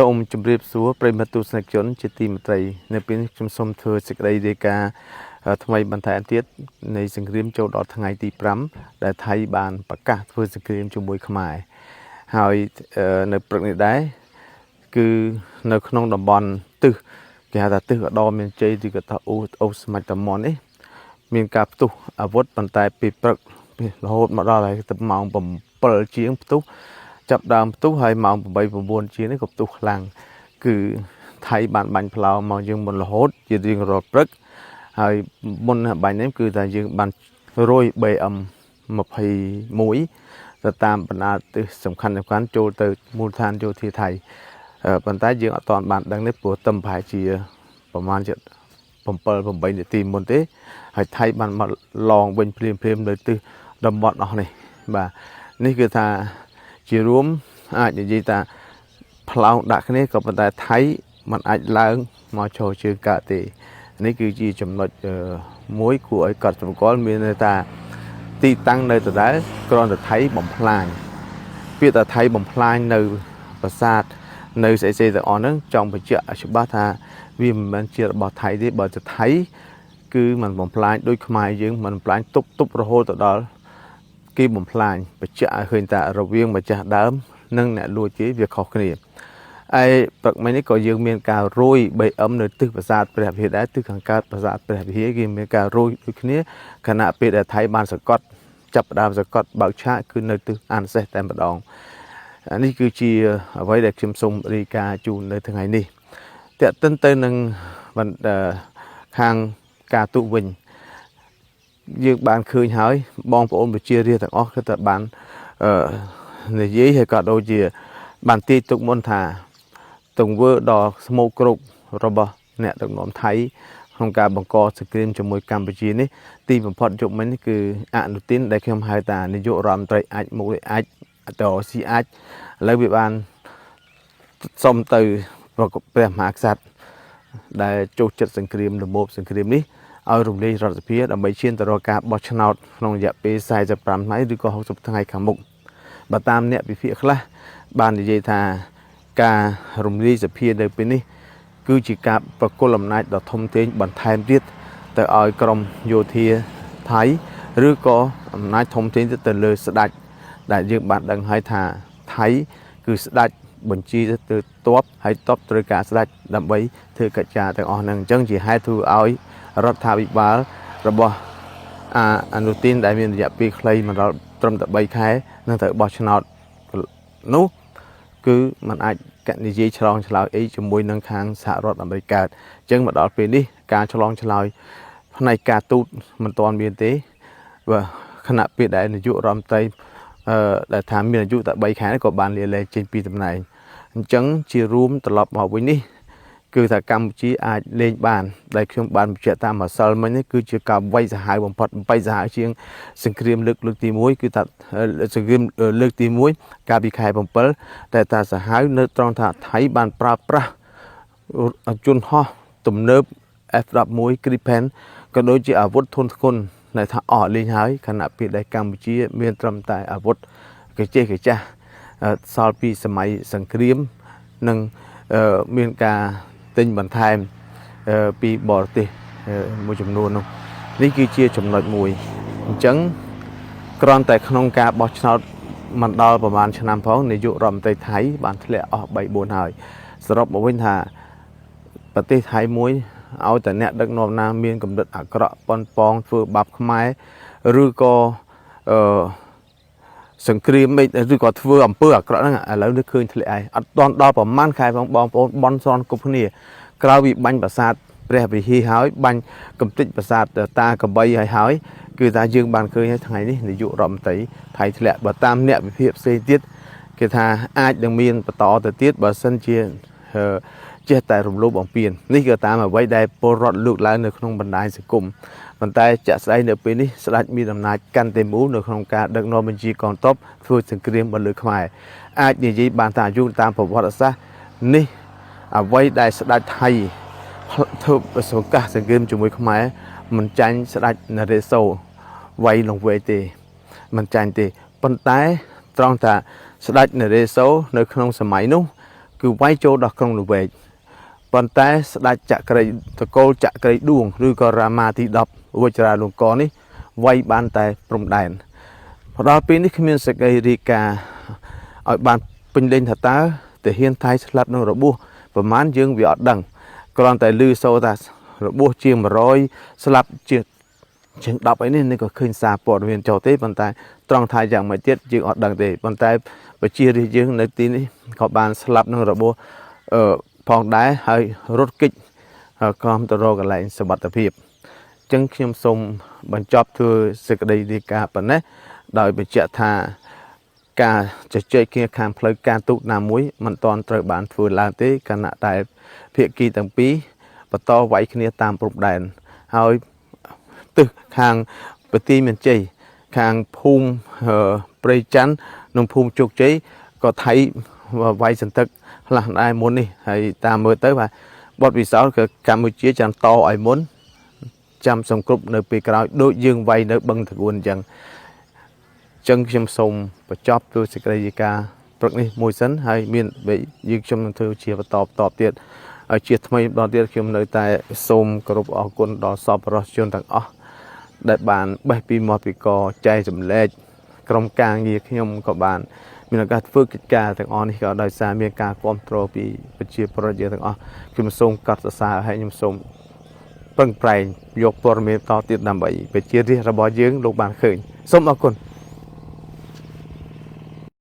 សូមជម្រាបសួរប្រិយមិត្តទស្សនិកជនជាទីមេត្រីនៅពេលនេះខ្ញុំសូមធ្វើសេចក្តីរាយការណ៍ថ្មីបន្ថែមទៀតនៃសង្គ្រាមចូលដល់ថ្ងៃទី5ដែលថៃបានប្រកាសធ្វើសង្គ្រាមជាមួយខ្មែរហើយនៅព្រឹកនេះដែរគឺនៅក្នុងតំបន់ទិសគេហៅថាទិសឧត្តរមានជ័យឬក៏ថាអូស្មាច់តាមុននេះមានការផ្ទុះអាវុធប៉ុន្តែពេលព្រឹករហូតមកដល់ហើយទៅម៉ោង7ជាងផ្ទុះចាប់ដើមផ្ទុះហើយម៉ោង8 9ជាងនេះក៏ផ្ទុះខ្លាំងគឺថៃបានបាញ់ផ្លោមមកយើងមុនរហូតជារៀងរាល់ព្រឹកហើយមុនបាញ់នេះគឺថាយើងបានរុយ BM21 ទៅតាមបណ្ដាទិសសំខាន់ចូលទៅមូលដ្ឋានយោធាថៃប៉ុន្តែយើងអត់ទាន់បានដឹងនេះព្រោះតែប្រហែលជាប្រហែលជា7 8នាទីមុនទេហើយថៃបានមកឡងវិញភ្លាមនៅទិសតំបន់អស់នេះបាទនេះគឺថាជារួមអាចនិយាយថាផ្លោងដាក់គ្នាក៏ប៉ុន្តែថៃมันអាចឡើងមកចូលជើងកើតទេនេះគឺជាចំណុចមួយគួរឲ្យកត់សម្គាល់មានន័យថាទីតាំងនៅដដែលគ្រាន់តែថៃបំផ្លាញពាក្យថាថៃបំផ្លាញនៅប្រាសាទនៅស្អីៗទាំងអស់ហ្នឹងចង់បញ្ជាក់ច្បាស់ថាវាមិនមែនជារបស់ថៃទេបើទៅថៃគឺมันបំផ្លាញដូចខ្មែរយើងมันបំផ្លាញទប់រហូតទៅដល់គេបំផ្លាញបញ្ជាក់ឲ្យឃើញថារវាងម្ចាស់ដើមនិងអ្នកលួចគេវាខុសគ្នាហើយព្រឹកមិញនេះក៏យើងមានការរុយ BM នៅទិសប្រាសាទព្រះវិហារដែរទិសខាងកើតប្រាសាទព្រះវិហារគេមានការរុយដូចគ្នាខណៈពេលដែលថៃបានសកាត់ចាប់ផ្ដើមសកាត់បើកឆាកគឺនៅទិសអានសេះតែម្ដងនេះគឺជាអ្វីដែលខ្ញុំសូមរាយការណ៍ជូននៅថ្ងៃនេះតេតិនទៅនឹងខាងការទូវិញយើងបានឃើញហើយបងប្អូនប្រជារាស្ត្រទាំងអស់គឺតែបាននិយាយហើយក៏ដូចជាបានទាយទុកមុនថាទង្វើដ៏ស្មោកគ្រោករបស់អ្នកដឹកនាំថៃក្នុងការបង្កសង្គ្រាមជាមួយកម្ពុជានេះទីបំផុតយប់មិញនេះគឺអនុទានដែលខ្ញុំហៅថានាយករដ្ឋមន្ត្រីអាចមកអាចទៅស៊ីអាចឥឡូវវាបានសុំទៅព្រះមហាក្សត្រដែលចូលចិត្តសង្គ្រាមរបបសង្គ្រាមនេះឲ្យរំលាយរដ្ឋសភាដើម្បីឈានទៅរកការបោះឆ្នោតក្នុងរយៈពេល45ថ្ងៃឬក៏60ថ្ងៃខាងមុខបើតាមអ្នកវិភាគខ្លះបាននិយាយថាការរំលាយសភានៅពេលនេះគឺជាការប្រគល់អំណាចដ៏ធំធេងបន្ថែមទៀតទៅឲ្យក្រមយោធាថៃឬក៏អំណាចធំធេងទៅលើស្ដេចដែលយើងបានដឹងហើយថាថៃគឺស្ដេចបញ្ជាទៅទ័ពហើយទ័ពត្រូវការស្ដេចដើម្បីធ្វើកិច្ចការទាំងអស់ហ្នឹងអញ្ចឹងជាហេតុធ្វើឲ្យរដ្ឋាភិបាលរបស់អនុទានដែលមានរយៈពេលខ្លីមកដល់ត្រឹមតែ3ខែនឹងត្រូវបោះឆ្នោតនោះគឺมันអាចនិយាយឆ្លងឆ្លើយអីជាមួយនឹងខាងសហរដ្ឋអាមេរិកកើតអញ្ចឹងមកដល់ពេលនេះការឆ្លងឆ្លើយផ្នែកការទូតមិនទាន់មានទេបើខណៈពេលដែលនាយករដ្ឋមន្ត្រីដែលថាមានអាយុតែ3ខែក៏បានលាលែងចេញពីតំណែងអញ្ចឹងជារួមត្រឡប់មកវិញនេះគឺថាកម្ពុជាអាចលេងបានដែលខ្ញុំបានបញ្ជាក់តាមម្សិលមិញនេះគឺជាការវាយសាហាវបំផុត3សាហាវជាងសង្គ្រាមលើកទី1គឺថាសង្គ្រាមលើកទី1កាលពីខែ7តែថាសាហាវនៅត្រង់ថាថៃបានប្រើប្រាស់យន្តហោះទំនើប F11 Gripen ក៏ដូចជាអាវុធធនធ្ងន់ដែលថាអស់លេងហើយខណៈពេលដែលកម្ពុជាមានត្រឹមតែអាវុធកញ្ចេះកញ្ចាស់សល់ពីសម័យសង្គ្រាមនិងមានការទិញបន្ថែមពីបរទេសមួយចំនួននោះនេះគឺជាចំណុចមួយអញ្ចឹងគ្រាន់តែក្នុងការបោះឆ្នោតមិនដល់ប្រហែលឆ្នាំផងនាយករដ្ឋមន្ត្រីថៃបានធ្លាក់អស់3 4ហើយសរុបមកវិញថាប្រទេសថៃមួយឲ្យតែអ្នកដឹកនាំណាមានកម្រិតអាក្រក់ប៉ុនប៉ងធ្វើបាបខ្មែរឬក៏សង្គ្រាមឬក៏ធ្វើអំពើអាក្រក់ហ្នឹងឥឡូវនេះឃើញធ្លាក់ហើយអត់ទាន់ដល់ប្រហែលខែផងបងប្អូនបន់ស្រន់គ្រប់គ្នាក្រោយពីបាញ់ប្រាសាទព្រះវិហារហើយបាញ់កំទេចប្រាសាទតាកបីហើយគឺថាយើងបានឃើញហើយថ្ងៃនេះនាយករដ្ឋមន្ត្រីថៃធ្លាក់បើតាមអ្នកវិភាគផ្សេងទៀតគេថាអាចនឹងមានបន្តទៅទៀតបើសិនជាចេះតែរំលោភបំពាននេះគឺតាមអ្វីដែលពលរដ្ឋលើកឡើងនៅក្នុងបណ្ដាញសង្គមប៉ុន្តែជាក់ស្ដែងនៅពេលនេះស្ដេចមានអំណាចកាន់តែមូលនៅក្នុងការដឹកនាំបញ្ជាកងទ័ពធ្វើសង្គ្រាមលើខ្មែរអាចនិយាយបានថាយោងតាមប្រវត្តិសាស្ត្រនេះអ្វីដែលស្ដេចថៃធ្វើសង្កាសសង្គ្រាមជាមួយខ្មែរមិនចាញ់ស្ដេចនរេសូវ័យលង្វែកទេមិនចាញ់ទេប៉ុន្តែត្រង់ថាស្ដេចនរេសូនៅក្នុងសម័យនោះ គឺ គឺវាយចូលដល់ក្រុងល្វែកប៉ុន្តែស្ដេចចក្រីតកូលចក្រីដួងឬក៏រាមាទី10វជ្រាលង្កនេះវាយបានតែព្រំដែនផ្ដល់ពេលនេះគ្មានសេចក្តីរាយការណ៍ឲ្យបានពេញលេញថាតើទាហានថៃស្លាប់នឹងរបួសប្រហែលយើងវាអត់ដឹងគ្រាន់តែឮសូរថារបួសជាង100ស្លាប់ជាង10អីនេះក៏ឃើញសារព័ត៌មានចូលទេប៉ុន្តែត្រង់ថាយ៉ាងម៉េចទៀតយើងអត់ដឹងទេប៉ុន្តែប្រជារាស្ត្រយើងនៅទីនេះក៏បានស្លាប់នឹងរបួសផងដែរហើយរត់គេចក្រំទៅរកកន្លែងសុវត្ថិភាពអញ្ចឹងខ្ញុំសូមបញ្ចប់ធ្វើសេចក្តីរាយការណ៍ប៉ុណ្ណេះដោយបញ្ជាក់ថាការជជែកគ្នាខាងផ្លូវការទូតណាមួយមិនទាន់ត្រូវបានធ្វើឡើងទេគណៈដែលភាគីទាំងពីរបន្តវាយគ្នាតាមព្រំដែនហើយទិសខាងប្រទីមានជ័យខាងភូមិព្រៃច័ន្ទនិងភូមិជោគជ័យក៏ថៃវាយសន្តិកខ្លះដែរមុននេះហើយតាមមើលទៅបាទបទពិសោធន៍គឺកម្ពុជាចាំតឲ្យមុនចាំសង្គ្រប់នៅពេលក្រោយដូចយើងវាយនៅបឹងតកួនអញ្ចឹងខ្ញុំសូមបញ្ចប់ទូសេចក្តីរាយការណ៍ព្រឹកនេះមួយសិនហើយមានយើងខ្ញុំនឹងធ្វើជាបន្តទៀតឲ្យជាថ្មីម្ដងទៀតខ្ញុំនៅតែសូមគោរពអរគុណដល់សប្បុរសជនទាំងអស់ដែលបានបេះពីមាត់ពីកចែកចម្លែកក្រុមការងារខ្ញុំក៏បានមានឱកាសធ្វើកិច្ចការទាំងអស់នេះក៏ដោយសារមានការគាំទ្រពីប្រជាពលរដ្ឋយើងទាំងអស់ខ្ញុំសូមកត់សរសើរហើយខ្ញុំសូមប្រឹងប្រែងយកព័ត៌មានតទៀតដើម្បីប្រជារាស្ត្ររបស់យើងលោកបានឃើញសូមអរគុណ